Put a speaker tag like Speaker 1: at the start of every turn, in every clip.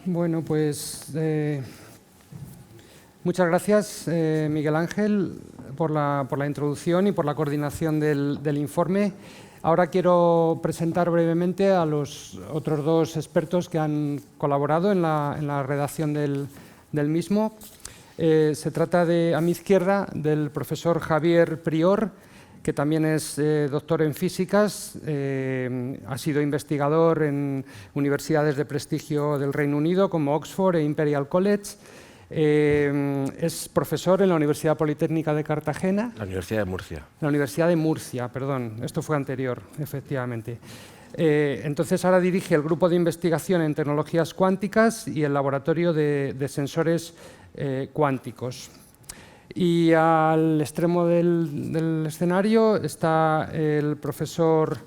Speaker 1: Bueno, pues muchas gracias, Miguel Ángel, por la introducción y por la coordinación del informe. Ahora quiero presentar brevemente a los otros dos expertos que han colaborado en la redacción del mismo. Se trata a mi izquierda del profesor Javier Prior, que también es doctor en físicas, ha sido investigador en universidades de prestigio del Reino Unido como Oxford e Imperial College. Es profesor en la Universidad Politécnica de Cartagena.
Speaker 2: La Universidad de Murcia.
Speaker 1: La Universidad de Murcia, perdón. Esto fue anterior, efectivamente. Entonces ahora dirige el grupo de investigación en tecnologías cuánticas y el laboratorio de sensores cuánticos. Y al extremo del escenario está el profesor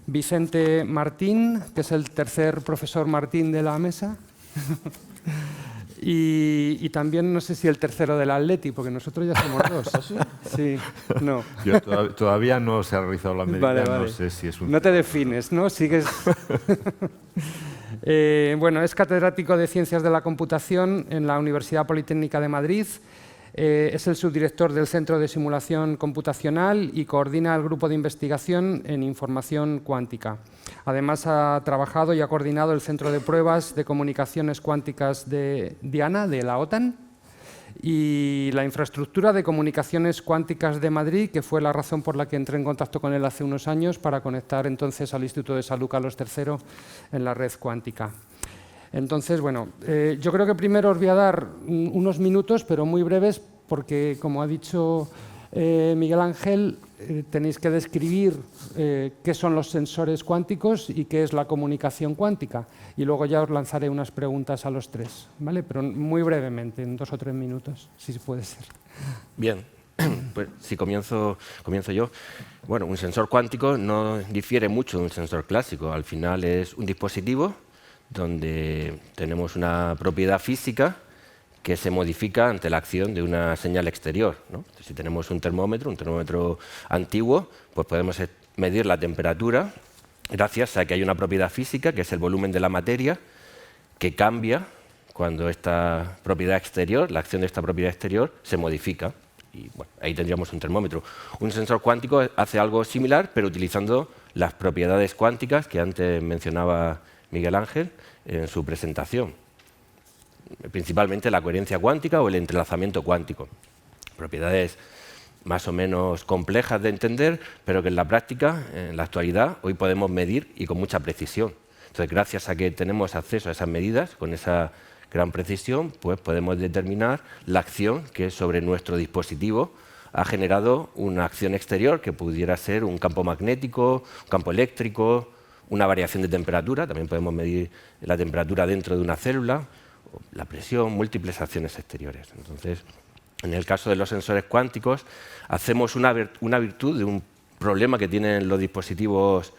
Speaker 1: Vicente Martín, que es el tercer profesor Martín de la mesa. Y también no sé si el tercero del Atleti, porque nosotros ya somos dos. Sí, no.
Speaker 3: Todavía no se ha realizado la medida,
Speaker 1: vale.
Speaker 3: no sé si es un...
Speaker 1: No te defines, ¿no? Sigues... Bueno, es catedrático de Ciencias de la Computación en la Universidad Politécnica de Madrid. Es el subdirector del Centro de Simulación Computacional y coordina el grupo de investigación en información cuántica. Además, ha trabajado y ha coordinado el Centro de Pruebas de Comunicaciones Cuánticas de Diana, de la OTAN, y la infraestructura de comunicaciones cuánticas de Madrid, que fue la razón por la que entré en contacto con él hace unos años para conectar entonces al Instituto de Salud Carlos III en la red cuántica. Entonces, bueno, yo creo que primero os voy a dar unos minutos, pero muy breves, porque, como ha dicho Miguel Ángel, tenéis que describir qué son los sensores cuánticos y qué es la comunicación cuántica. Y luego ya os lanzaré unas preguntas a los tres, ¿vale? Pero muy brevemente, en 2 o 3 minutos, si puede ser.
Speaker 2: Bien, pues si comienzo yo. Bueno, un sensor cuántico no difiere mucho de un sensor clásico. Al final es un dispositivo donde tenemos una propiedad física que se modifica ante la acción de una señal exterior, ¿no? Si tenemos un termómetro antiguo, pues podemos medir la temperatura gracias a que hay una propiedad física, que es el volumen de la materia, que cambia cuando esta propiedad exterior, la acción de esta propiedad exterior, se modifica. Y bueno, ahí tendríamos un termómetro. Un sensor cuántico hace algo similar, pero utilizando las propiedades cuánticas que antes mencionaba Miguel Ángel en su presentación. Principalmente la coherencia cuántica o el entrelazamiento cuántico. Propiedades más o menos complejas de entender, pero que en la práctica, en la actualidad, hoy podemos medir y con mucha precisión. Entonces, gracias a que tenemos acceso a esas medidas, con esa gran precisión, pues podemos determinar la acción que sobre nuestro dispositivo ha generado una acción exterior que pudiera ser un campo magnético, un campo eléctrico, una variación de temperatura. También podemos medir la temperatura dentro de una célula, la presión, múltiples acciones exteriores. Entonces, en el caso de los sensores cuánticos, hacemos una virtud de un problema que tienen los dispositivos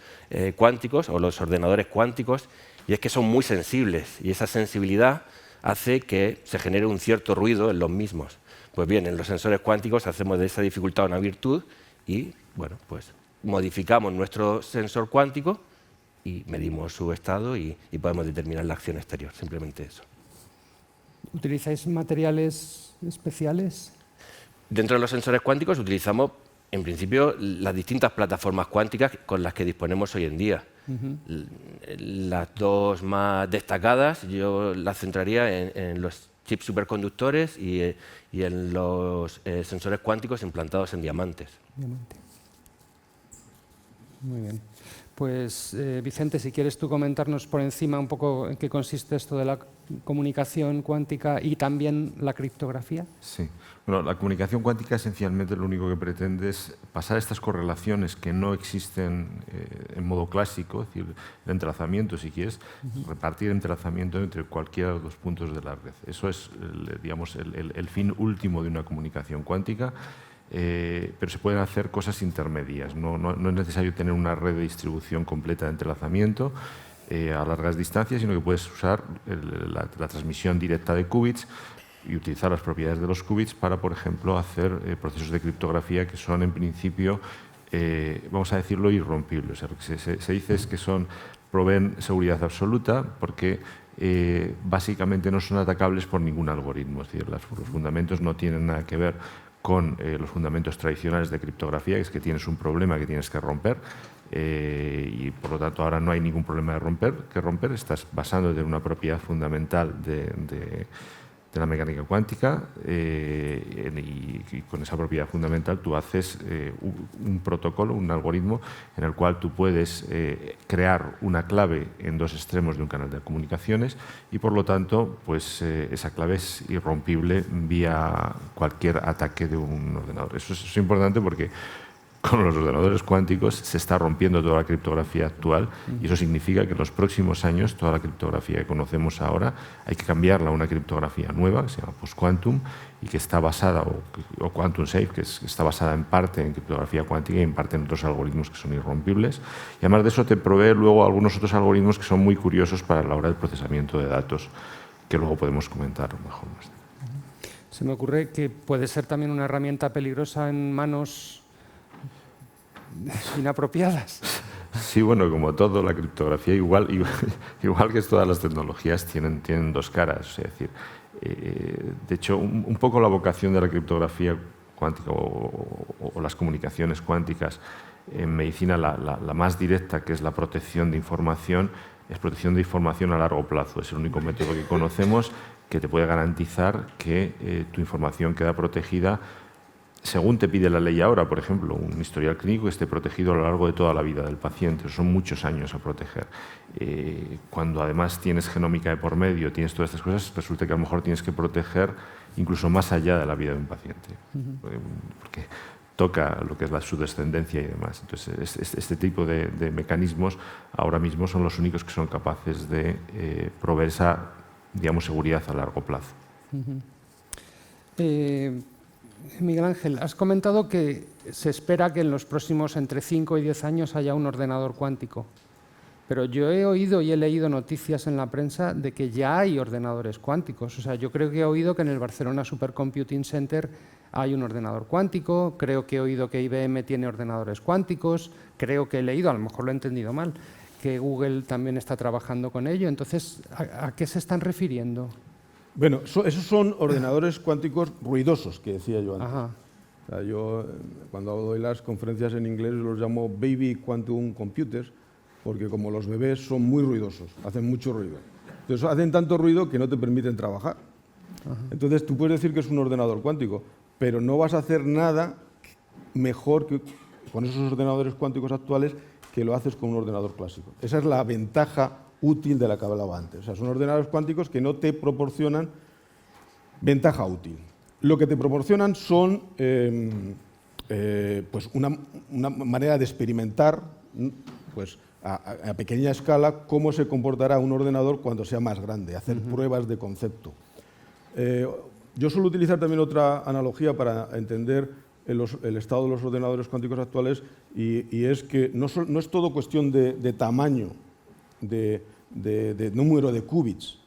Speaker 2: cuánticos o los ordenadores cuánticos, y es que son muy sensibles, y esa sensibilidad hace que se genere un cierto ruido en los mismos. Pues bien, en los sensores cuánticos hacemos de esa dificultad una virtud y, bueno, pues modificamos nuestro sensor cuántico y medimos su estado y podemos determinar la acción exterior, simplemente eso.
Speaker 1: ¿Utilizáis materiales especiales?
Speaker 2: Dentro de los sensores cuánticos utilizamos, en principio, las distintas plataformas cuánticas con las que disponemos hoy en día. Las dos más destacadas yo las centraría en los chips superconductores y en los sensores cuánticos implantados en diamantes.
Speaker 1: Muy bien. Pues, Vicente, si quieres tú comentarnos por encima un poco en qué consiste esto de la comunicación cuántica y también la criptografía.
Speaker 3: Sí. Bueno, la comunicación cuántica esencialmente lo único que pretende es pasar estas correlaciones que no existen en modo clásico, es decir, el entrelazamiento, si quieres, repartir el entrelazamiento entre cualquiera de los dos puntos de la red. Eso es, digamos, el fin último de una comunicación cuántica. Pero se pueden hacer cosas intermedias. No es necesario tener una red de distribución completa de entrelazamiento a largas distancias, sino que puedes usar la transmisión directa de qubits y utilizar las propiedades de los qubits para, por ejemplo, hacer procesos de criptografía que son, en principio, vamos a decirlo, irrompibles. O sea, lo que se dice es que son proveen seguridad absoluta porque básicamente no son atacables por ningún algoritmo. Es decir, los fundamentos no tienen nada que ver con los fundamentos tradicionales de criptografía, que es que tienes un problema que tienes que romper y por lo tanto ahora no hay ningún problema que romper. Estás basándote en una propiedad fundamental de la mecánica cuántica y con esa propiedad fundamental tú haces un protocolo, un algoritmo en el cual tú puedes crear una clave en dos extremos de un canal de comunicaciones y por lo tanto pues, esa clave es irrompible vía cualquier ataque de un ordenador. Eso es importante porque con los ordenadores cuánticos se está rompiendo toda la criptografía actual y eso significa que en los próximos años toda la criptografía que conocemos ahora hay que cambiarla a una criptografía nueva que se llama post-quantum y que está basada, o quantum safe, que está basada en parte en criptografía cuántica y en parte en otros algoritmos que son irrompibles. Y además de eso te provee luego algunos otros algoritmos que son muy curiosos para la hora del procesamiento de datos, que luego podemos comentar mejor.
Speaker 1: Se me ocurre que puede ser también una herramienta peligrosa en manos inapropiadas.
Speaker 3: Sí, bueno, como todo, la criptografía, igual que todas las tecnologías, tienen dos caras. Es decir, de hecho, un poco la vocación de la criptografía cuántica o las comunicaciones cuánticas en medicina, la más directa, que es la protección de información, es protección de información a largo plazo. Es el único método que conocemos que te puede garantizar que tu información queda protegida según te pide la ley ahora. Por ejemplo, un historial clínico que esté protegido a lo largo de toda la vida del paciente. Son muchos años a proteger. Cuando además tienes genómica de por medio, tienes todas estas cosas, resulta que a lo mejor tienes que proteger incluso más allá de la vida de un paciente. Porque toca lo que es su descendencia y demás. Entonces, este tipo de mecanismos ahora mismo son los únicos que son capaces de proveer esa, digamos, seguridad a largo plazo.
Speaker 1: Miguel Ángel, has comentado que se espera que en los próximos entre 5 y 10 años haya un ordenador cuántico. Pero yo he oído y he leído noticias en la prensa de que ya hay ordenadores cuánticos. O sea, yo creo que he oído que en el Barcelona Supercomputing Center hay un ordenador cuántico, creo que he oído que IBM tiene ordenadores cuánticos, creo que he leído, a lo mejor lo he entendido mal, que Google también está trabajando con ello. Entonces, ¿a qué se están refiriendo?
Speaker 4: Bueno, esos son ordenadores cuánticos ruidosos, que decía yo antes.
Speaker 1: Ajá.
Speaker 4: O sea, yo, cuando doy las conferencias en inglés, los llamo baby quantum computers, porque como los bebés son muy ruidosos, hacen mucho ruido. Entonces, hacen tanto ruido que no te permiten trabajar. Ajá. Entonces, tú puedes decir que es un ordenador cuántico, pero no vas a hacer nada mejor que con esos ordenadores cuánticos actuales que lo haces con un ordenador clásico. Esa es la ventaja útil de la que hablaba antes. O sea, son ordenadores cuánticos que no te proporcionan ventaja útil. Lo que te proporcionan son pues una manera de experimentar pues, a pequeña escala cómo se comportará un ordenador cuando sea más grande, hacer pruebas de concepto. Yo suelo utilizar también otra analogía para entender el estado de los ordenadores cuánticos actuales y es que no es todo cuestión de tamaño, de número de qubits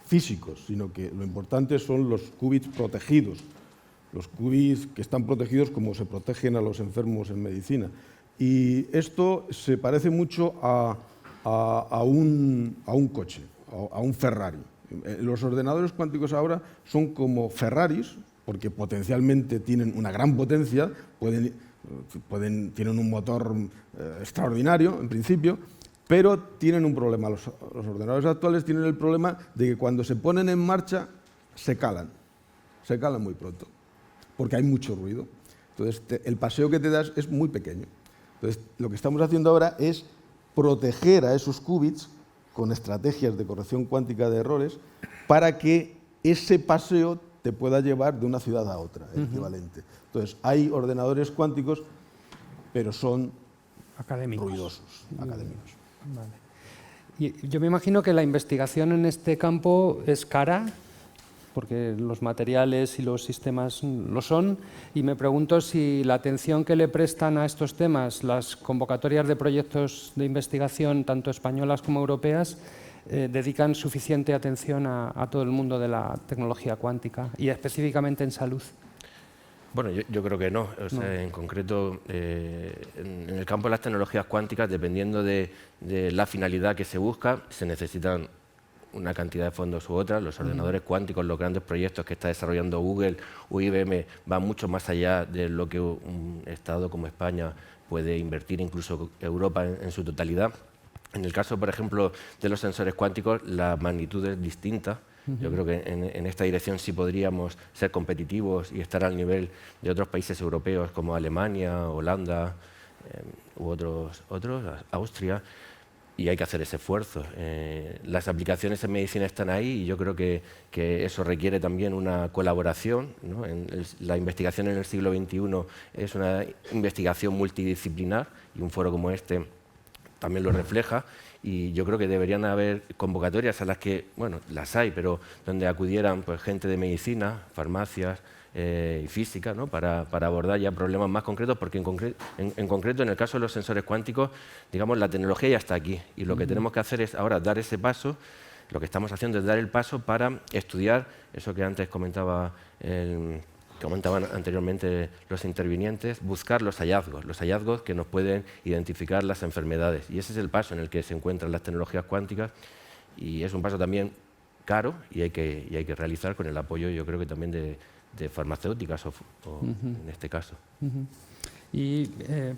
Speaker 4: físicos, sino que lo importante son los qubits protegidos, los qubits que están protegidos como se protegen a los enfermos en medicina. Y esto se parece mucho a un coche, a un Ferrari. Los ordenadores cuánticos ahora son como Ferraris, porque potencialmente tienen una gran potencia, tienen un motor extraordinario en principio, pero tienen un problema. Los ordenadores actuales tienen el problema de que cuando se ponen en marcha se calan muy pronto, porque hay mucho ruido. Entonces, el paseo que te das es muy pequeño. Entonces, lo que estamos haciendo ahora es proteger a esos qubits con estrategias de corrección cuántica de errores para que ese paseo te pueda llevar de una ciudad a otra, el equivalente. Entonces, hay ordenadores cuánticos, pero son ruidosos, académicos.
Speaker 1: Vale. Y yo me imagino que la investigación en este campo es cara, porque los materiales y los sistemas lo son, y me pregunto si la atención que le prestan a estos temas las convocatorias de proyectos de investigación, tanto españolas como europeas, dedican suficiente atención a todo el mundo de la tecnología cuántica y específicamente en salud.
Speaker 2: Bueno, yo creo que no. O sea, en concreto, en el campo de las tecnologías cuánticas, dependiendo de la finalidad que se busca, se necesitan una cantidad de fondos u otra. Los ordenadores cuánticos, los grandes proyectos que está desarrollando Google o IBM van mucho más allá de lo que un Estado como España puede invertir, incluso Europa en su totalidad. En el caso, por ejemplo, de los sensores cuánticos, la magnitud es distinta. Yo creo que en esta dirección sí podríamos ser competitivos y estar al nivel de otros países europeos como Alemania, Holanda u otros, Austria, y hay que hacer ese esfuerzo. Las aplicaciones en medicina están ahí y yo creo que eso requiere también una colaboración, ¿no? La investigación en el siglo XXI es una investigación multidisciplinar y un foro como este también lo refleja, y yo creo que deberían haber convocatorias a las que, bueno, las hay, pero donde acudieran pues, gente de medicina, farmacias y física, ¿no? para abordar ya problemas más concretos, porque en concreto en el caso de los sensores cuánticos, digamos, la tecnología ya está aquí y lo que tenemos que hacer es ahora dar ese paso. Lo que estamos haciendo es dar el paso para estudiar eso que antes comentaban anteriormente los intervinientes, buscar los hallazgos que nos pueden identificar las enfermedades. Y ese es el paso en el que se encuentran las tecnologías cuánticas, y es un paso también caro y hay que realizar con el apoyo, yo creo que también de farmacéuticas o en este caso.
Speaker 1: Y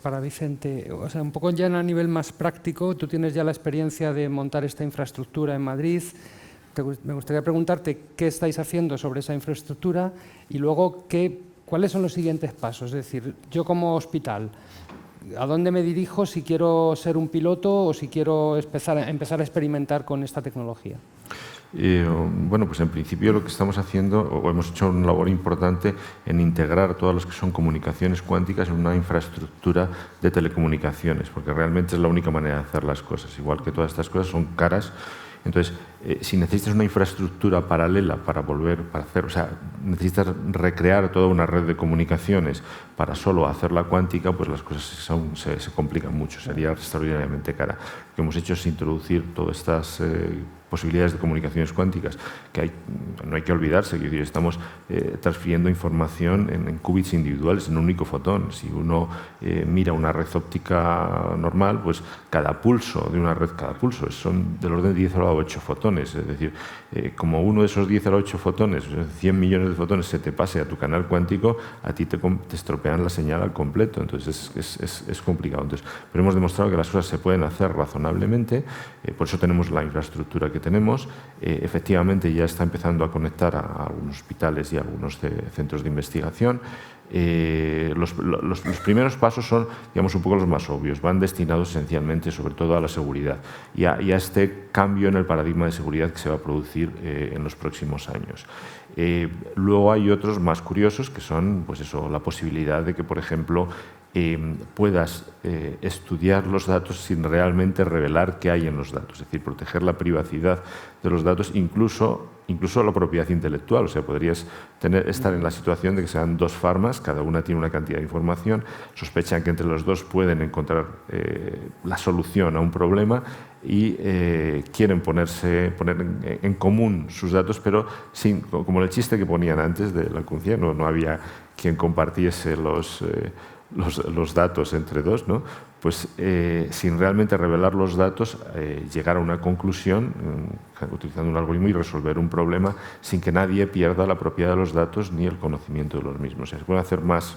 Speaker 1: para Vicente, o sea, un poco ya a nivel más práctico, tú tienes ya la experiencia de montar esta infraestructura en Madrid. Me gustaría preguntarte qué estáis haciendo sobre esa infraestructura y luego cuáles son los siguientes pasos. Es decir, yo como hospital, ¿a dónde me dirijo si quiero ser un piloto o si quiero empezar a experimentar con esta tecnología?
Speaker 3: Bueno, pues en principio lo que estamos haciendo, o hemos hecho una labor importante en integrar todas las que son comunicaciones cuánticas en una infraestructura de telecomunicaciones, porque realmente es la única manera de hacer las cosas. Igual que todas estas cosas son caras. Entonces, si necesitas una infraestructura paralela para hacer, o sea, necesitas recrear toda una red de comunicaciones para solo hacerla cuántica, pues las cosas se complican mucho, sería extraordinariamente cara. Lo que hemos hecho es introducir todas estas posibilidades de comunicaciones cuánticas, que no hay que olvidarse, que estamos transfiriendo información en qubits individuales, en un único fotón. Si uno mira una red óptica normal, pues cada pulso de una red, son del orden de 10 a la 8 fotones. Es decir, como uno de esos 10 a la 8 fotones, 100 millones de fotones, se te pase a tu canal cuántico, a ti te estropean la señal al completo. Entonces es complicado. Pero hemos demostrado que las cosas se pueden hacer razonablemente, por eso tenemos la infraestructura que tenemos. Efectivamente ya está empezando a conectar a algunos hospitales y a algunos centros de investigación. Los primeros pasos son, digamos, un poco los más obvios, van destinados esencialmente sobre todo a la seguridad y a este cambio en el paradigma de seguridad que se va a producir en los próximos años. Luego hay otros más curiosos que son, pues eso, la posibilidad de que, por ejemplo, puedas estudiar los datos sin realmente revelar qué hay en los datos, es decir, proteger la privacidad de los datos, incluso la propiedad intelectual. O sea, podrías estar en la situación de que sean dos farmas, cada una tiene una cantidad de información, sospechan que entre los dos pueden encontrar la solución a un problema y quieren poner en común sus datos, pero como el chiste que ponían antes de la Cuncia, no había quien compartiese los datos entre dos, ¿no? Pues sin realmente revelar los datos, llegar a una conclusión utilizando un algoritmo y resolver un problema sin que nadie pierda la propiedad de los datos ni el conocimiento de los mismos. O sea, se pueden hacer más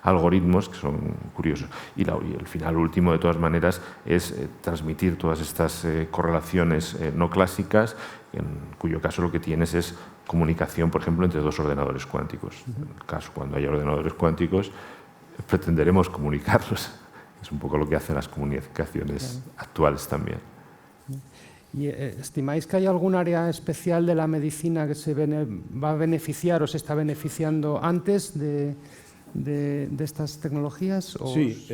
Speaker 3: algoritmos que son curiosos. Y el final último, de todas maneras, es transmitir todas estas correlaciones no clásicas, en cuyo caso lo que tienes es comunicación, por ejemplo, entre dos ordenadores cuánticos. En el caso, cuando haya ordenadores cuánticos, pretenderemos comunicarlos. Es un poco lo que hacen las comunicaciones actuales también.
Speaker 1: ¿Y estimáis que hay algún área especial de la medicina que se va a beneficiar o se está beneficiando antes de estas tecnologías?
Speaker 4: Sí,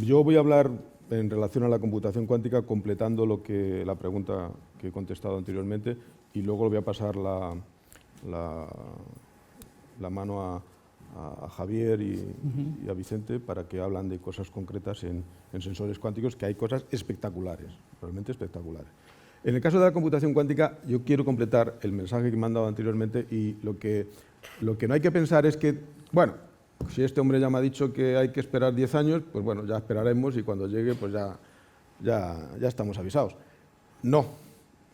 Speaker 4: yo voy a hablar en relación a la computación cuántica, completando la pregunta que he contestado anteriormente, y luego le voy a pasar la mano a Javier y a Vicente para que hablan de cosas concretas en sensores cuánticos, que hay cosas espectaculares, realmente espectaculares. En el caso de la computación cuántica, yo quiero completar el mensaje que me han dado anteriormente y lo que no hay que pensar es que, bueno, si este hombre ya me ha dicho que hay que esperar 10 años, pues bueno, ya esperaremos y cuando llegue pues ya estamos avisados. No,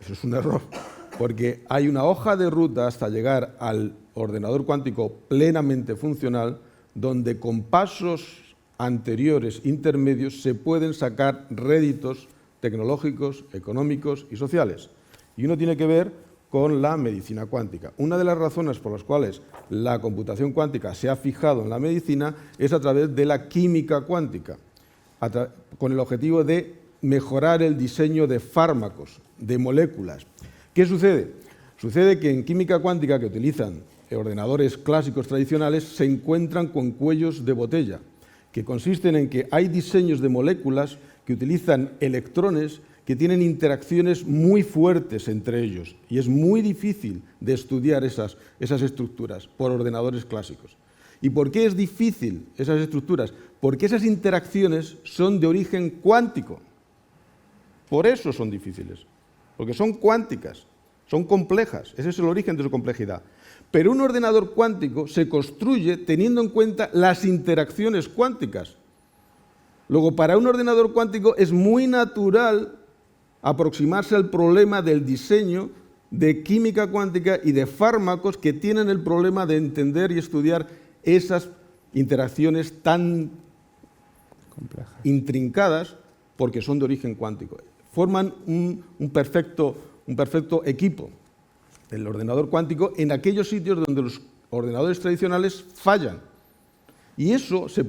Speaker 4: eso es un error, porque hay una hoja de ruta hasta llegar al ordenador cuántico plenamente funcional, donde con pasos anteriores, intermedios, se pueden sacar réditos tecnológicos, económicos y sociales. Y uno tiene que ver con la medicina cuántica. Una de las razones por las cuales la computación cuántica se ha fijado en la medicina es a través de la química cuántica, con el objetivo de mejorar el diseño de fármacos, de moléculas. ¿Qué sucede? Sucede que en química cuántica, que utilizan ordenadores clásicos tradicionales, se encuentran con cuellos de botella, que consisten en que hay diseños de moléculas que utilizan electrones que tienen interacciones muy fuertes entre ellos, y es muy difícil de estudiar esas estructuras por ordenadores clásicos. ¿Y por qué es difícil esas estructuras? Porque esas interacciones son de origen cuántico. Por eso son difíciles, porque son cuánticas, son complejas, ese es el origen de su complejidad. Pero un ordenador cuántico se construye teniendo en cuenta las interacciones cuánticas. Luego, para un ordenador cuántico es muy natural aproximarse al problema del diseño de química cuántica y de fármacos que tienen el problema de entender y estudiar esas interacciones tan complejas, intrincadas, porque son de origen cuántico. Forman un perfecto equipo, el ordenador cuántico, en aquellos sitios donde los ordenadores tradicionales fallan. Y eso se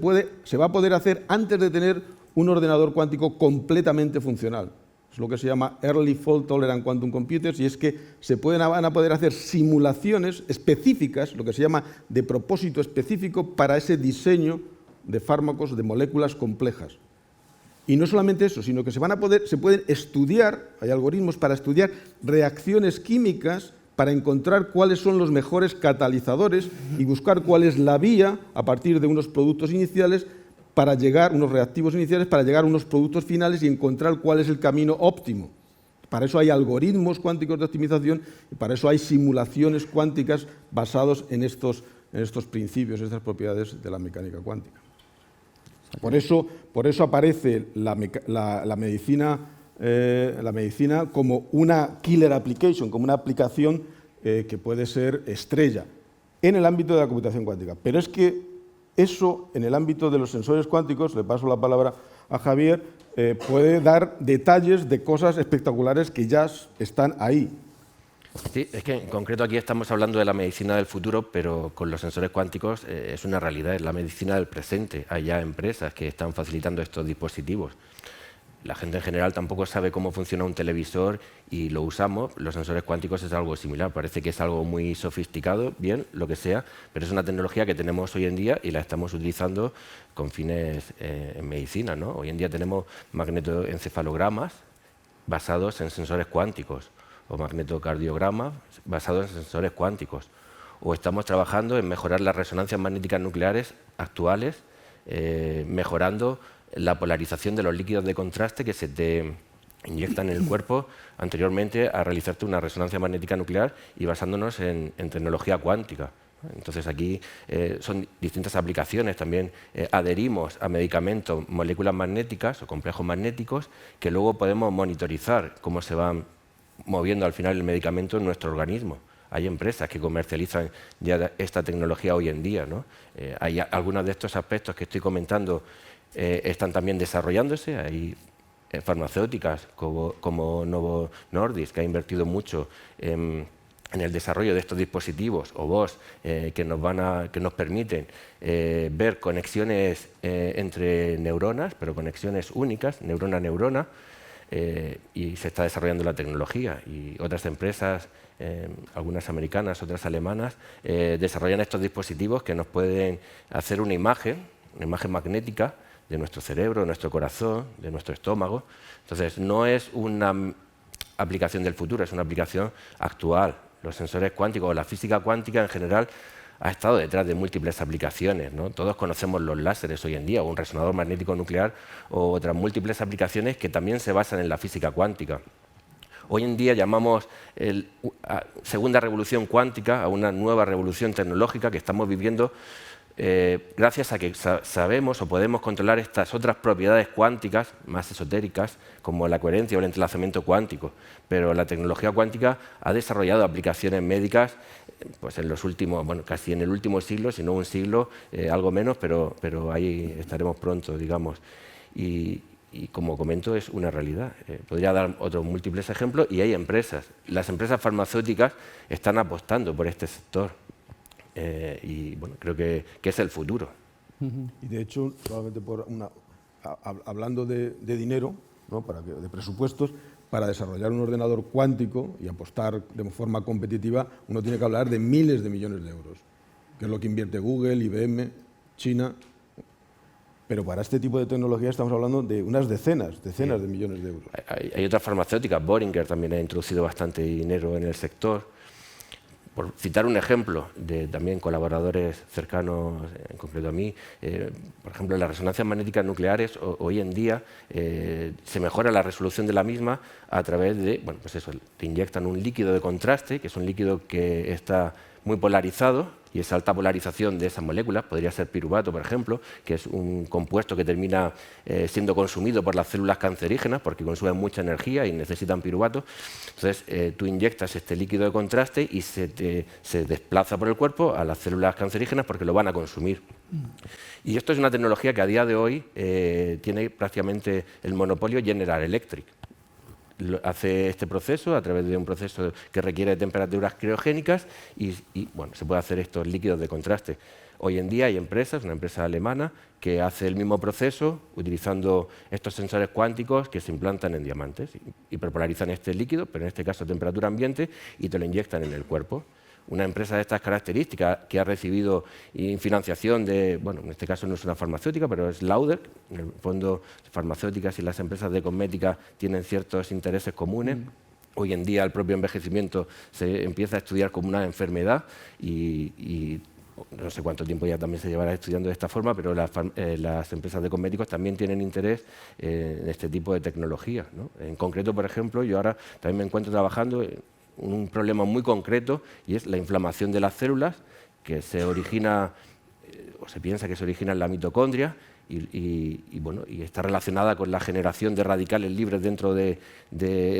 Speaker 4: va a poder hacer antes de tener un ordenador cuántico completamente funcional. Es lo que se llama Early Fault Tolerant Quantum Computers, y es que van a poder hacer simulaciones específicas, lo que se llama de propósito específico para ese diseño de fármacos, de moléculas complejas. Y no solamente eso, sino que se pueden estudiar, hay algoritmos para estudiar reacciones químicas para encontrar cuáles son los mejores catalizadores y buscar cuál es la vía a partir de unos productos iniciales para llegar, unos reactivos iniciales, para llegar a unos productos finales y encontrar cuál es el camino óptimo. Para eso hay algoritmos cuánticos de optimización y para eso hay simulaciones cuánticas basados en estos principios, estas propiedades de la mecánica cuántica. Por eso aparece la medicina como una killer application, como una aplicación que puede ser estrella en el ámbito de la computación cuántica. Pero es que eso, en el ámbito de los sensores cuánticos, le paso la palabra a Javier, puede dar detalles de cosas espectaculares que ya están ahí.
Speaker 2: Sí, es que en concreto aquí estamos hablando de la medicina del futuro, pero con los sensores cuánticos es una realidad, es la medicina del presente. Hay ya empresas que están facilitando estos dispositivos. La gente en general tampoco sabe cómo funciona un televisor y lo usamos. Los sensores cuánticos es algo similar. Parece que es algo muy sofisticado, bien, lo que sea, pero es una tecnología que tenemos hoy en día y la estamos utilizando con fines en medicina, ¿no? Hoy en día tenemos magnetoencefalogramas basados en sensores cuánticos o magnetocardiogramas basados en sensores cuánticos. O estamos trabajando en mejorar las resonancias magnéticas nucleares actuales, mejorando la polarización de los líquidos de contraste que se te inyectan en el cuerpo anteriormente a realizarte una resonancia magnética nuclear y basándonos en tecnología cuántica. Entonces aquí son distintas aplicaciones. También adherimos a medicamentos, moléculas magnéticas o complejos magnéticos que luego podemos monitorizar cómo se van moviendo al final el medicamento en nuestro organismo. Hay empresas que comercializan ya esta tecnología hoy en día, ¿no? Hay algunos de estos aspectos que estoy comentando están también desarrollándose. Hay farmacéuticas como Novo Nordisk, que ha invertido mucho en el desarrollo de estos dispositivos, o VOS, que nos permiten ver conexiones entre neuronas, pero conexiones únicas, neurona a neurona, y se está desarrollando la tecnología. Y otras empresas, algunas americanas, otras alemanas, desarrollan estos dispositivos que nos pueden hacer una imagen magnética de nuestro cerebro, de nuestro corazón, de nuestro estómago. Entonces, no es una aplicación del futuro, es una aplicación actual. Los sensores cuánticos o la física cuántica en general ha estado detrás de múltiples aplicaciones, ¿no? Todos conocemos los láseres hoy en día, o un resonador magnético nuclear, o otras múltiples aplicaciones que también se basan en la física cuántica. Hoy en día llamamos segunda revolución cuántica a una nueva revolución tecnológica que estamos viviendo gracias a que sabemos o podemos controlar estas otras propiedades cuánticas más esotéricas, como la coherencia o el entrelazamiento cuántico. Pero la tecnología cuántica ha desarrollado aplicaciones médicas pues en los últimos, bueno, casi en el último siglo, si no un siglo, algo menos, pero ahí estaremos pronto, digamos. Y como comento, es una realidad. Podría dar otros múltiples ejemplos y hay empresas. Las empresas farmacéuticas están apostando por este sector. Y bueno, creo que es el futuro.
Speaker 4: Y de hecho, solamente hablando de dinero, ¿no? De presupuestos, para desarrollar un ordenador cuántico y apostar de forma competitiva, uno tiene que hablar de miles de millones de euros, que es lo que invierte Google, IBM, China. Pero para este tipo de tecnología estamos hablando de unas decenas de millones de euros.
Speaker 2: Hay otras farmacéuticas, Boehringer también ha introducido bastante dinero en el sector. Por citar un ejemplo de también colaboradores cercanos, en concreto a mí, por ejemplo, las resonancias magnéticas nucleares, hoy en día se mejora la resolución de la misma a través de, bueno, pues eso, te inyectan un líquido de contraste, que es un líquido que está muy polarizado, y esa alta polarización de esas moléculas, podría ser piruvato, por ejemplo, que es un compuesto que termina siendo consumido por las células cancerígenas porque consumen mucha energía y necesitan piruvato. Entonces, tú inyectas este líquido de contraste y se desplaza por el cuerpo a las células cancerígenas porque lo van a consumir. Y esto es una tecnología que a día de hoy tiene prácticamente el monopolio General Electric. Hace este proceso a través de un proceso que requiere temperaturas criogénicas y bueno, se puede hacer estos líquidos de contraste. Hoy en día hay empresas, una empresa alemana, que hace el mismo proceso utilizando estos sensores cuánticos que se implantan en diamantes. Hiperpolarizan este líquido, pero en este caso a temperatura ambiente, y te lo inyectan en el cuerpo. Una empresa de estas características que ha recibido financiación de, bueno, en este caso no es una farmacéutica, pero es Lauder. En el fondo, farmacéuticas y las empresas de cosmética tienen ciertos intereses comunes. Hoy en día el propio envejecimiento se empieza a estudiar como una enfermedad y no sé cuánto tiempo ya también se llevará estudiando de esta forma, pero las empresas de cosméticos también tienen interés en este tipo de tecnología, ¿no? En concreto, por ejemplo, yo ahora también me encuentro trabajando un problema muy concreto y es la inflamación de las células que se origina, o se piensa que se origina en la mitocondria bueno, y está relacionada con la generación de radicales libres dentro de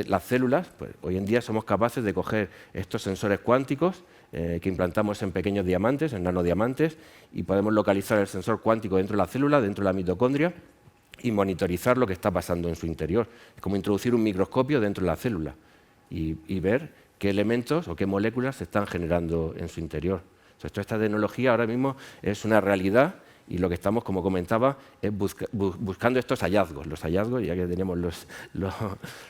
Speaker 2: las células. Pues hoy en día somos capaces de coger estos sensores cuánticos que implantamos en pequeños diamantes, en nanodiamantes, y podemos localizar el sensor cuántico dentro de la célula, dentro de la mitocondria, y monitorizar lo que está pasando en su interior. Es como introducir un microscopio dentro de la célula y ver qué elementos o qué moléculas se están generando en su interior. Entonces, toda esta tecnología ahora mismo es una realidad y lo que estamos, como comentaba, es buscando estos hallazgos. Los hallazgos, ya que tenemos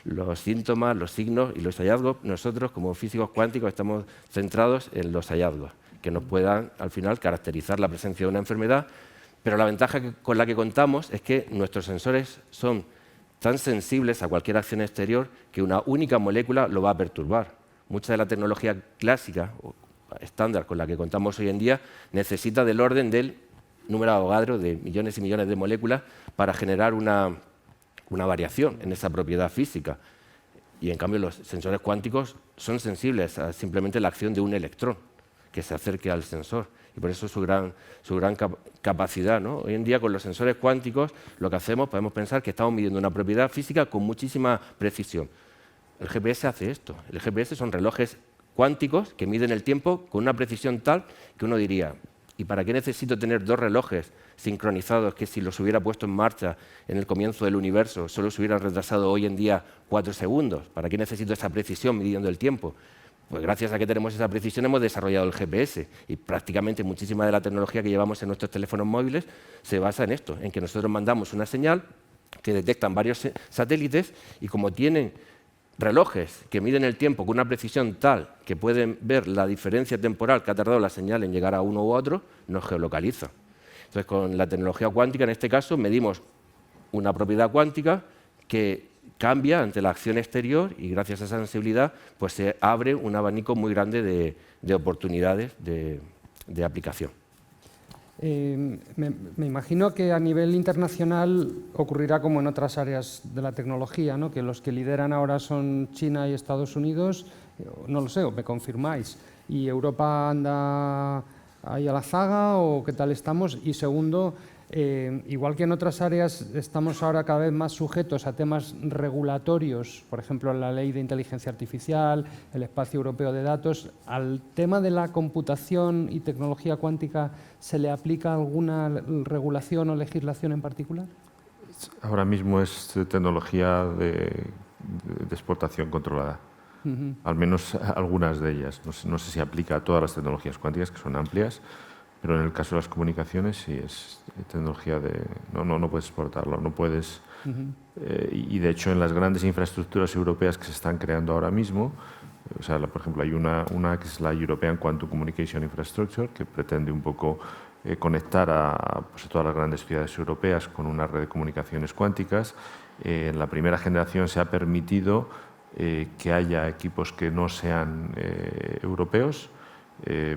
Speaker 2: los síntomas, los signos y los hallazgos, nosotros como físicos cuánticos estamos centrados en los hallazgos, que nos puedan al final caracterizar la presencia de una enfermedad, pero la ventaja con la que contamos es que nuestros sensores son tan sensibles a cualquier acción exterior que una única molécula lo va a perturbar. Mucha de la tecnología clásica o estándar con la que contamos hoy en día necesita del orden del número de Avogadro de millones y millones de moléculas para generar una variación en esa propiedad física. Y en cambio los sensores cuánticos son sensibles a simplemente la acción de un electrón que se acerque al sensor. Y por eso su gran capacidad, ¿no? Hoy en día con los sensores cuánticos lo que hacemos, podemos pensar que estamos midiendo una propiedad física con muchísima precisión. El GPS hace esto. El GPS son relojes cuánticos que miden el tiempo con una precisión tal que uno diría, ¿y para qué necesito tener dos relojes sincronizados que si los hubiera puesto en marcha en el comienzo del universo solo se hubieran retrasado hoy en día 4 segundos? ¿Para qué necesito esa precisión midiendo el tiempo? Pues gracias a que tenemos esa precisión hemos desarrollado el GPS y prácticamente muchísima de la tecnología que llevamos en nuestros teléfonos móviles se basa en esto, en que nosotros mandamos una señal que detectan varios satélites y como tienen relojes que miden el tiempo con una precisión tal que pueden ver la diferencia temporal que ha tardado la señal en llegar a uno u otro, nos geolocaliza. Entonces, con la tecnología cuántica, en este caso, medimos una propiedad cuántica que cambia ante la acción exterior y gracias a esa sensibilidad pues se abre un abanico muy grande de oportunidades de aplicación.
Speaker 1: Me imagino que a nivel internacional ocurrirá como en otras áreas de la tecnología, ¿no? Que los que lideran ahora son China y Estados Unidos, no lo sé, o me confirmáis, y Europa anda ahí a la zaga, o qué tal estamos. Y segundo, igual que en otras áreas estamos ahora cada vez más sujetos a temas regulatorios, por ejemplo la ley de inteligencia artificial, el espacio europeo de datos, ¿al tema de la computación y tecnología cuántica se le aplica alguna regulación o legislación en particular?
Speaker 3: Ahora mismo es tecnología de exportación controlada. Al menos algunas de ellas. No sé si aplica a todas las tecnologías cuánticas, que son amplias, pero en el caso de las comunicaciones sí es tecnología de... No puedes exportarlo, no puedes... y de hecho en las grandes infraestructuras europeas que se están creando ahora mismo, o sea, por ejemplo, hay una que es la European Quantum Communication Infrastructure, que pretende un poco conectar a todas las grandes ciudades europeas con una red de comunicaciones cuánticas. En la primera generación se ha permitido que haya equipos que no sean europeos,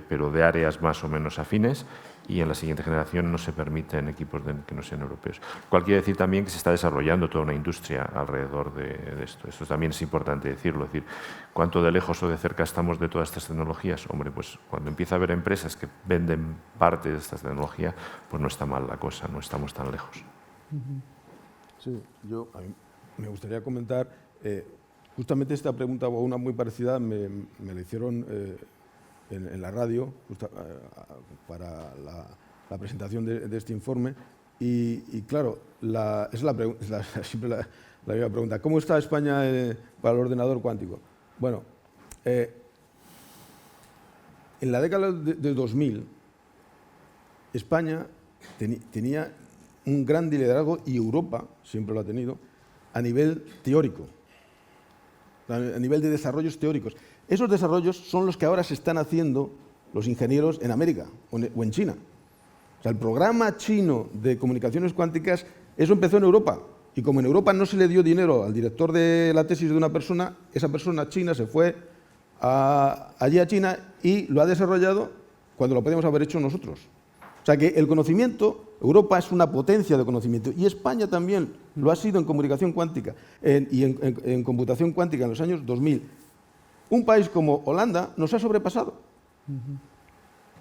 Speaker 3: pero de áreas más o menos afines, y en la siguiente generación no se permiten equipos que no sean europeos. Lo cual quiere decir también que se está desarrollando toda una industria alrededor de esto. Esto también es importante decirlo. Es decir, ¿cuánto de lejos o de cerca estamos de todas estas tecnologías? Hombre, pues cuando empieza a haber empresas que venden parte de esta tecnología, pues no está mal la cosa, no estamos tan lejos.
Speaker 4: Sí, a mí me gustaría comentar, justamente esta pregunta, o una muy parecida, me la hicieron en la radio para la presentación de este informe, y claro, siempre la misma pregunta: ¿cómo está España para el ordenador cuántico? Bueno, en la década de 2000 España tenía un gran liderazgo, y Europa siempre lo ha tenido, a nivel teórico, a nivel de desarrollos teóricos. Esos desarrollos son los que ahora se están haciendo los ingenieros en América o en China. O sea, el programa chino de comunicaciones cuánticas, eso empezó en Europa. Y como en Europa no se le dio dinero al director de la tesis de una persona, esa persona china se fue allí a China y lo ha desarrollado cuando lo podíamos haber hecho nosotros. O sea que el conocimiento, Europa es una potencia de conocimiento, y España también lo ha sido en comunicación cuántica y en computación cuántica en los años 2000. Un país como Holanda nos ha sobrepasado,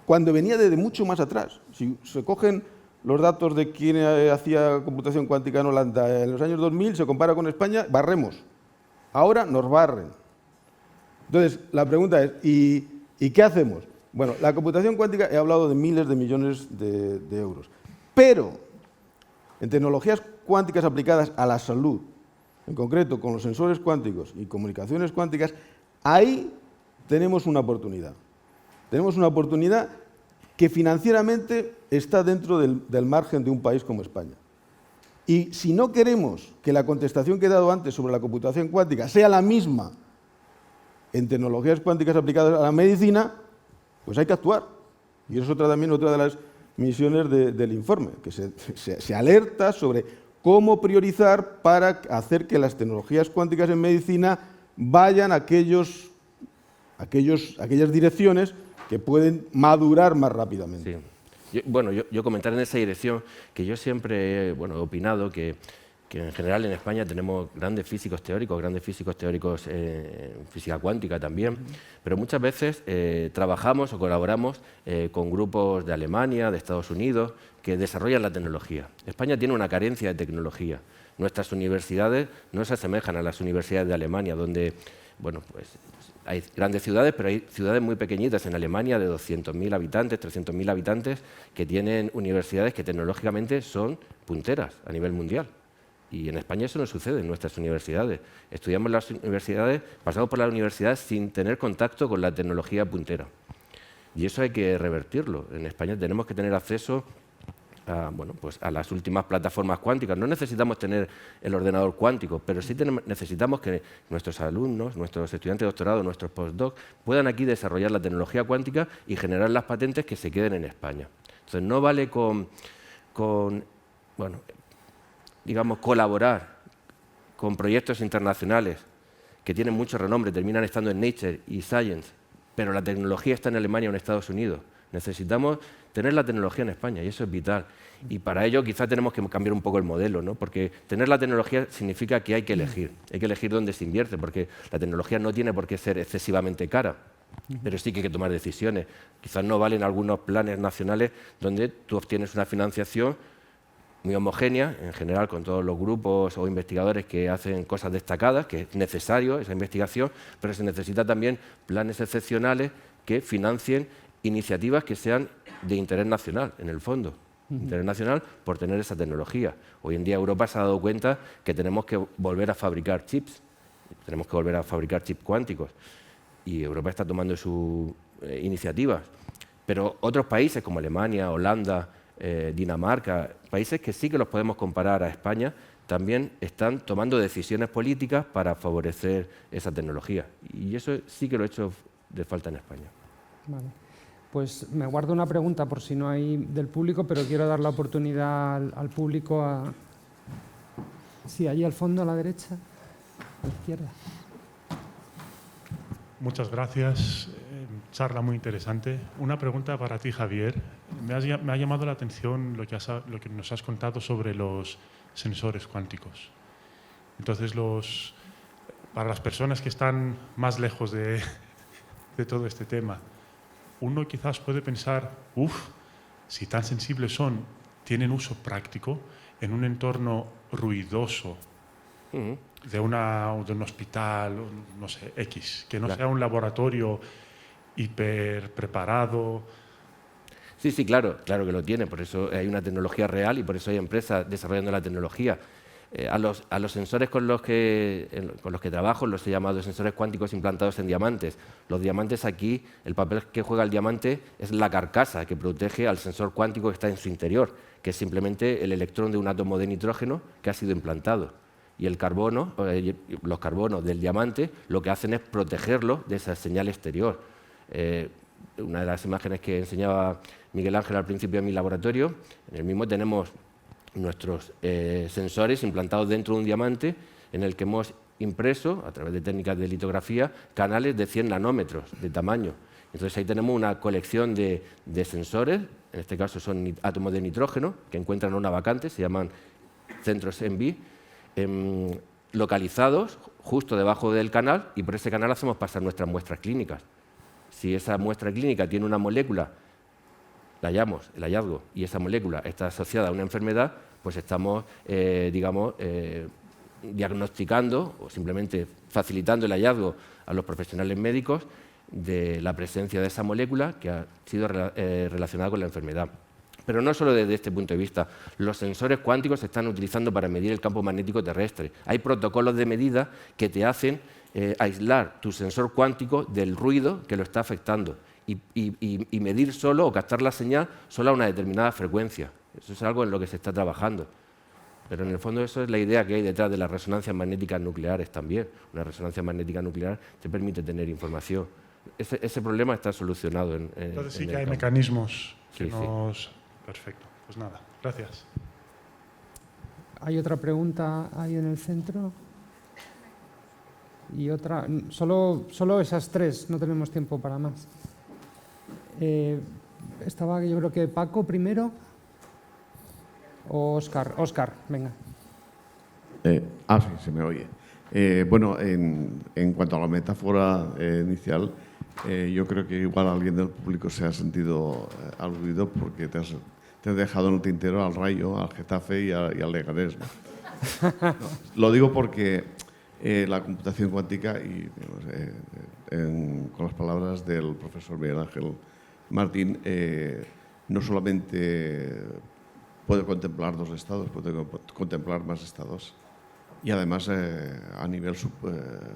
Speaker 4: cuando venía de mucho más atrás. Si se cogen los datos de quién hacía computación cuántica en Holanda en los años 2000, se compara con España, barremos. Ahora nos barren. Entonces, la pregunta es, ¿y qué hacemos? Bueno, la computación cuántica, he hablado de miles de millones de euros, pero en tecnologías cuánticas aplicadas a la salud, en concreto con los sensores cuánticos y comunicaciones cuánticas, ahí tenemos una oportunidad. Tenemos una oportunidad que financieramente está dentro del margen de un país como España. Y si no queremos que la contestación que he dado antes sobre la computación cuántica sea la misma en tecnologías cuánticas aplicadas a la medicina, pues hay que actuar. Y eso es también otra de las misiones del informe, que se alerta sobre cómo priorizar para hacer que las tecnologías cuánticas en medicina vayan a aquellas direcciones que pueden madurar más rápidamente.
Speaker 2: Sí. Yo comentar en esa dirección que yo siempre he opinado que en general en España tenemos grandes físicos teóricos en física cuántica también, pero muchas veces trabajamos o colaboramos con grupos de Alemania, de Estados Unidos, que desarrollan la tecnología. España tiene una carencia de tecnología. Nuestras universidades no se asemejan a las universidades de Alemania, donde hay grandes ciudades, pero hay ciudades muy pequeñitas en Alemania de 200.000 habitantes, 300.000 habitantes, que tienen universidades que tecnológicamente son punteras a nivel mundial. Y en España eso no sucede en nuestras universidades. Estudiamos las universidades, pasamos por las universidades sin tener contacto con la tecnología puntera. Y eso hay que revertirlo. En España tenemos que tener acceso a las últimas plataformas cuánticas. No necesitamos tener el ordenador cuántico, pero sí necesitamos que nuestros alumnos, nuestros estudiantes de doctorado, nuestros postdocs, puedan aquí desarrollar la tecnología cuántica y generar las patentes que se queden en España. Entonces, no vale colaborar con proyectos internacionales que tienen mucho renombre, terminan estando en Nature y Science, pero la tecnología está en Alemania o en Estados Unidos. Necesitamos tener la tecnología en España y eso es vital. Y para ello quizá tenemos que cambiar un poco el modelo, ¿no? Porque tener la tecnología significa que hay que elegir dónde se invierte, porque la tecnología no tiene por qué ser excesivamente cara, pero sí que hay que tomar decisiones. Quizás no valen algunos planes nacionales donde tú obtienes una financiación muy homogénea, en general con todos los grupos o investigadores que hacen cosas destacadas, que es necesario esa investigación, pero se necesita también planes excepcionales que financien iniciativas que sean de interés nacional, en el fondo. Interés nacional por tener esa tecnología. Hoy en día Europa se ha dado cuenta que tenemos que volver a fabricar chips, tenemos que volver a fabricar chips cuánticos, y Europa está tomando sus iniciativas. Pero otros países como Alemania, Holanda, Dinamarca, países que sí que los podemos comparar a España, también están tomando decisiones políticas para favorecer esa tecnología. Y eso sí que lo he hecho de falta en España.
Speaker 1: Vale. Pues me guardo una pregunta por si no hay del público, pero quiero dar la oportunidad al público a... Sí, allí al fondo, a la derecha, a la izquierda.
Speaker 5: Muchas gracias. Charla muy interesante. Una pregunta para ti, Javier. Me ha llamado la atención lo que nos has contado sobre los sensores cuánticos. Entonces, para las personas que están más lejos de todo este tema, uno quizás puede pensar, si tan sensibles son, tienen uso práctico en un entorno ruidoso de un hospital, no sé, X, que no sea un laboratorio hiper preparado.
Speaker 2: Sí, claro que lo tiene, por eso hay una tecnología real y por eso hay empresas desarrollando la tecnología. A los sensores con los que trabajo los he llamado sensores cuánticos implantados en diamantes. Los diamantes aquí, el papel que juega el diamante es la carcasa que protege al sensor cuántico que está en su interior, que es simplemente el electrón de un átomo de nitrógeno que ha sido implantado. Y el carbono, los carbonos del diamante lo que hacen es protegerlo de esa señal exterior. Una de las imágenes que enseñaba Miguel Ángel al principio de mi laboratorio, en el mismo tenemos nuestros sensores implantados dentro de un diamante en el que hemos impreso, a través de técnicas de litografía, canales de 100 nanómetros de tamaño. Entonces ahí tenemos una colección de sensores, en este caso son átomos de nitrógeno, que encuentran una vacante, se llaman centros ENVI, localizados justo debajo del canal, y por ese canal hacemos pasar nuestras muestras clínicas. Si esa muestra clínica tiene una molécula, la hallamos, el hallazgo, y esa molécula está asociada a una enfermedad, pues estamos, diagnosticando o simplemente facilitando el hallazgo a los profesionales médicos de la presencia de esa molécula que ha sido relacionada con la enfermedad. Pero no solo desde este punto de vista. Los sensores cuánticos se están utilizando para medir el campo magnético terrestre. Hay protocolos de medida que te hacen aislar tu sensor cuántico del ruido que lo está afectando y medir solo o captar la señal solo a una determinada frecuencia. Eso es algo en lo que se está trabajando. Pero en el fondo eso es la idea que hay detrás de las resonancias magnéticas nucleares también. Una resonancia magnética nuclear te permite tener información. Ese problema está solucionado.
Speaker 5: Entonces sí que hay mecanismos que
Speaker 2: sí.
Speaker 5: Perfecto. Pues nada, gracias.
Speaker 1: ¿Hay otra pregunta ahí en el centro? Y otra, solo esas tres, no tenemos tiempo para más. Estaba yo creo que Paco primero o Óscar. Óscar, venga.
Speaker 6: Sí, se me oye. Bueno, en cuanto a la metáfora inicial, yo creo que igual alguien del público se ha sentido aludido porque te has dejado en el tintero al Rayo, al Getafe y al Leganés, ¿no? No, lo digo porque la computación cuántica, y con las palabras del profesor Miguel Ángel Martín, no solamente puede contemplar dos estados, puede contemplar más estados. Y además a nivel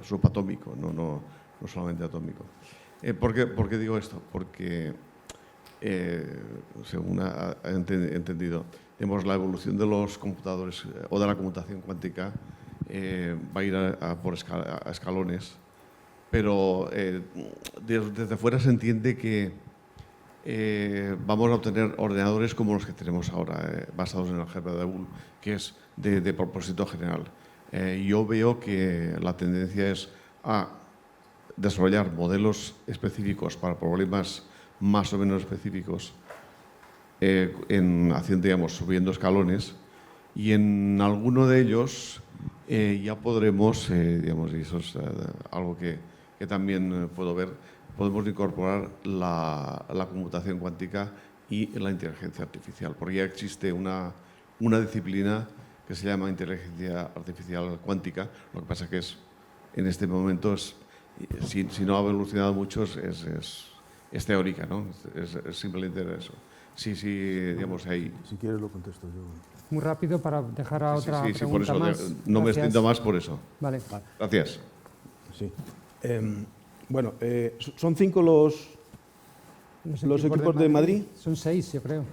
Speaker 6: subatómico, no solamente atómico. ¿Por qué digo esto? Porque, según he entendido, la evolución de los computadores o de la computación cuántica va a ir por escalones, pero desde fuera se entiende que vamos a obtener ordenadores como los que tenemos ahora, basados en el álgebra de Boole, que es de propósito general. Yo veo que la tendencia es a desarrollar modelos específicos para problemas más o menos específicos, haciendo, digamos, subiendo escalones, y en alguno de ellos ya podremos, digamos, y eso es algo que también puedo ver, podemos incorporar la computación cuántica y la inteligencia artificial, porque ya existe una disciplina que se llama inteligencia artificial cuántica. Lo que pasa es que en este momento, si no ha evolucionado mucho, es teórica, ¿no? Es simplemente eso. Sí, digamos, ahí.
Speaker 4: Si quieres lo contesto yo.
Speaker 1: Muy rápido para dejar a otra
Speaker 6: por
Speaker 1: pregunta
Speaker 6: eso
Speaker 1: más.
Speaker 6: no me
Speaker 1: Gracias.
Speaker 6: extiendo más por eso.
Speaker 1: Vale.
Speaker 6: Gracias.
Speaker 4: Sí. Bueno, ¿son 5 los equipos de Madrid?
Speaker 1: Son 6, yo creo.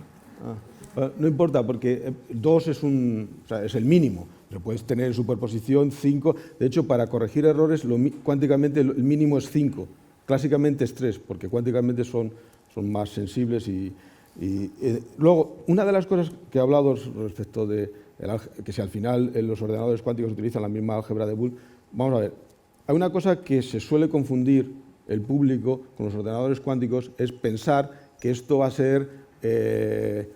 Speaker 4: No importa, porque 2 es el mínimo. Pero puedes tener en superposición 5. De hecho, para corregir errores, cuánticamente el mínimo es 5. Clásicamente es 3, porque cuánticamente son más sensibles. Luego, una de las cosas que he hablado respecto de que si al final los ordenadores cuánticos utilizan la misma álgebra de Boole, vamos a ver, hay una cosa que se suele confundir el público con los ordenadores cuánticos, es pensar que esto va a ser el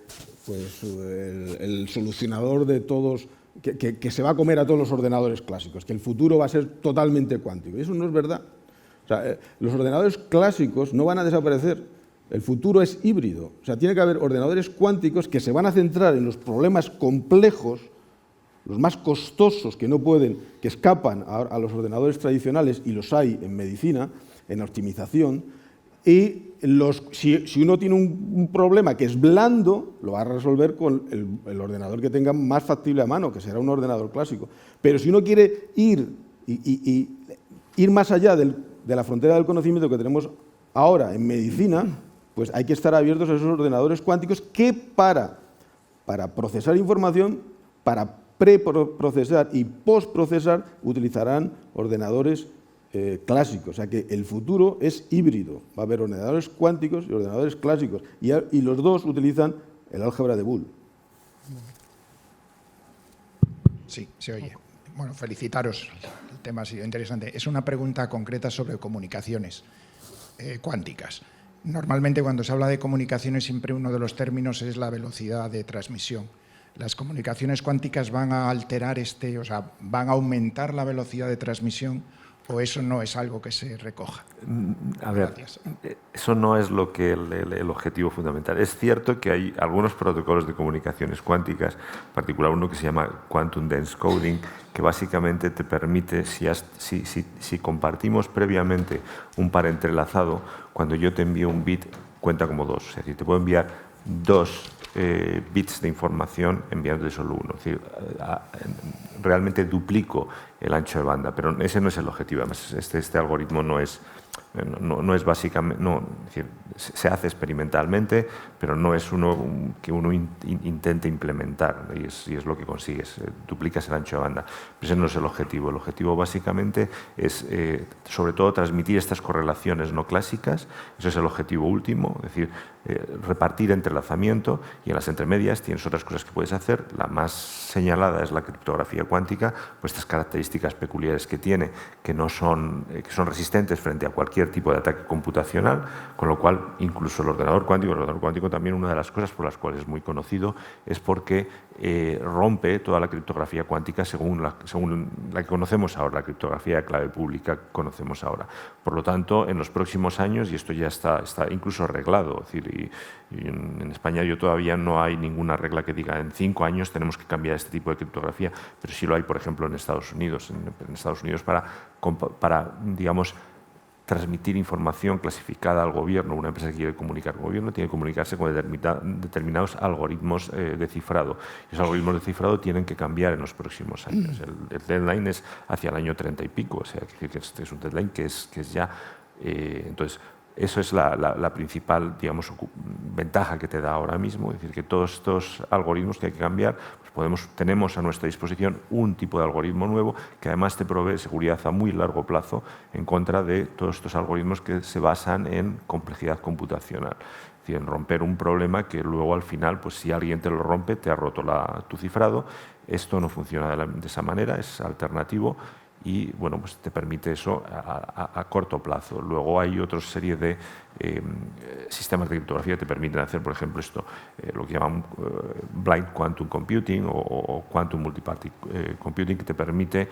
Speaker 4: solucionador de todos, que se va a comer a todos los ordenadores clásicos, que el futuro va a ser totalmente cuántico. Y eso no es verdad. O sea, los ordenadores clásicos no van a desaparecer. El futuro es híbrido. O sea, tiene que haber ordenadores cuánticos que se van a centrar en los problemas complejos, los más costosos que escapan a los ordenadores tradicionales, y los hay en medicina, en optimización, y si uno tiene un problema que es blando, lo va a resolver con el ordenador que tenga más factible a mano, que será un ordenador clásico. Pero si uno quiere ir más allá de la frontera del conocimiento que tenemos ahora en medicina, pues hay que estar abiertos a esos ordenadores cuánticos que para procesar información, para preprocesar y postprocesar, utilizarán ordenadores clásicos. O sea que el futuro es híbrido. Va a haber ordenadores cuánticos y ordenadores clásicos. Y los dos utilizan el álgebra de Boole.
Speaker 7: Sí, se oye. Bueno, felicitaros. El tema ha sido interesante. Es una pregunta concreta sobre comunicaciones cuánticas. Normalmente cuando se habla de comunicaciones siempre uno de los términos es la velocidad de transmisión. ¿Las comunicaciones cuánticas van a alterar van a aumentar la velocidad de transmisión o eso no es algo que se recoja?
Speaker 3: A ver, eso no es lo que el objetivo fundamental. Es cierto que hay algunos protocolos de comunicaciones cuánticas, en particular uno que se llama Quantum Dense Coding, que básicamente te permite, si compartimos previamente un par entrelazado, cuando yo te envío un bit, cuenta como 2. Es decir, te puedo enviar 2 bits de información enviándote solo uno. Es decir, realmente duplico el ancho de banda, pero ese no es el objetivo. Además, este algoritmo no es básicamente, es decir, se hace experimentalmente, pero no es uno que uno intente implementar, y es lo que consigues, duplicas el ancho de banda. Pero ese no es el objetivo. El objetivo básicamente es, sobre todo, transmitir estas correlaciones no clásicas. Eso es el objetivo último, es decir, repartir entrelazamiento, y en las entremedias tienes otras cosas que puedes hacer. La más señalada es la criptografía cuántica, pues estas características peculiares que tiene, que son resistentes frente a cualquier tipo de ataque computacional, con lo cual incluso el ordenador cuántico también, una de las cosas por las cuales es muy conocido es porque rompe toda la criptografía cuántica según la que conocemos ahora, la criptografía de clave pública que conocemos ahora. Por lo tanto, en los próximos años, y esto ya está incluso arreglado, es decir, y en España todavía no hay ninguna regla que diga en 5 años tenemos que cambiar este tipo de criptografía, pero sí lo hay, por ejemplo, en Estados Unidos. En Estados Unidos para digamos, transmitir información clasificada al gobierno. Una empresa que quiere comunicar con el gobierno tiene que comunicarse con determinados algoritmos de cifrado. Y esos algoritmos de cifrado tienen que cambiar en los próximos años. El deadline es hacia el año 30 y pico, o sea, que este es un deadline que es ya... entonces, eso es la principal, digamos, ventaja que te da ahora mismo, es decir, que todos estos algoritmos que hay que cambiar, pues tenemos a nuestra disposición un tipo de algoritmo nuevo que además te provee seguridad a muy largo plazo en contra de todos estos algoritmos que se basan en complejidad computacional. Es decir, en romper un problema que luego al final, pues si alguien te lo rompe, te ha roto tu cifrado. Esto no funciona de esa manera, es alternativo. y bueno, pues te permite eso a corto plazo. Luego hay otra serie de sistemas de criptografía que te permiten hacer, por ejemplo, esto, lo que llaman blind quantum computing o quantum multiparty computing, que te permite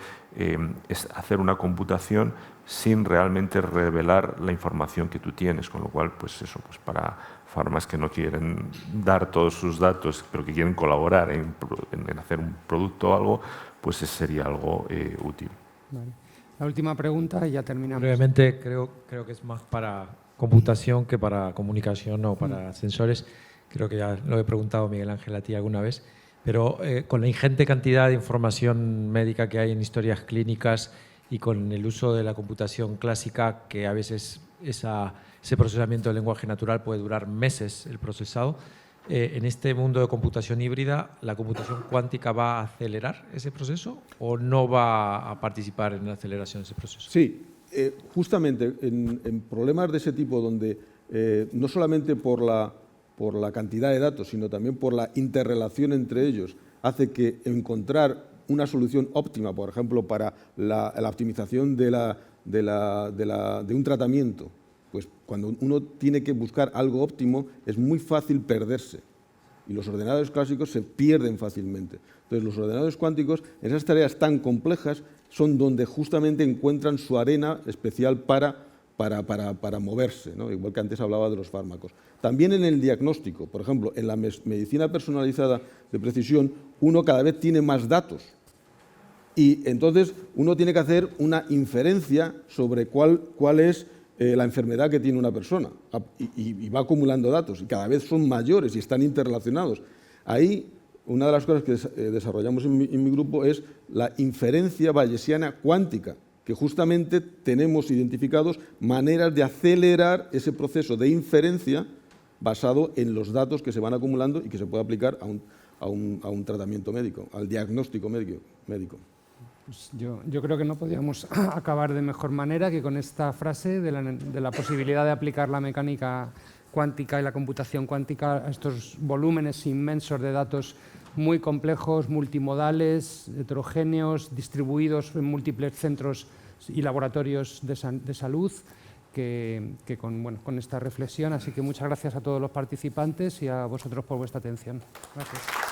Speaker 3: hacer una computación sin realmente revelar la información que tú tienes, con lo cual, pues eso, pues para farmas que no quieren dar todos sus datos, pero que quieren colaborar en hacer un producto o algo, pues sería algo útil.
Speaker 1: Vale. La última pregunta y ya terminamos.
Speaker 8: Brevemente, creo que es más para computación que para comunicación o para sensores. Creo que ya lo he preguntado, Miguel Ángel, a ti alguna vez. Pero con la ingente cantidad de información médica que hay en historias clínicas y con el uso de la computación clásica, que a veces ese procesamiento del lenguaje natural puede durar meses el procesado, en este mundo de computación híbrida, ¿la computación cuántica va a acelerar ese proceso o no va a participar en la aceleración de ese proceso?
Speaker 4: Sí, justamente en problemas de ese tipo donde no solamente por la cantidad de datos, sino también por la interrelación entre ellos, hace que encontrar una solución óptima, por ejemplo, para la optimización de un tratamiento, pues cuando uno tiene que buscar algo óptimo es muy fácil perderse y los ordenadores clásicos se pierden fácilmente. Entonces los ordenadores cuánticos en esas tareas tan complejas son donde justamente encuentran su arena especial para moverse, ¿no? Igual que antes hablaba de los fármacos. También en el diagnóstico, por ejemplo, en la medicina personalizada de precisión, uno cada vez tiene más datos y entonces uno tiene que hacer una inferencia sobre cuál es la enfermedad que tiene una persona y va acumulando datos y cada vez son mayores y están interrelacionados. Ahí una de las cosas que desarrollamos en mi grupo es la inferencia bayesiana cuántica, que justamente tenemos identificados maneras de acelerar ese proceso de inferencia basado en los datos que se van acumulando y que se puede aplicar a un tratamiento médico, al diagnóstico médico.
Speaker 1: Pues yo creo que no podíamos acabar de mejor manera que con esta frase de la posibilidad de aplicar la mecánica cuántica y la computación cuántica a estos volúmenes inmensos de datos muy complejos, multimodales, heterogéneos, distribuidos en múltiples centros y laboratorios de salud, que con esta reflexión. Así que muchas gracias a todos los participantes y a vosotros por vuestra atención. Gracias.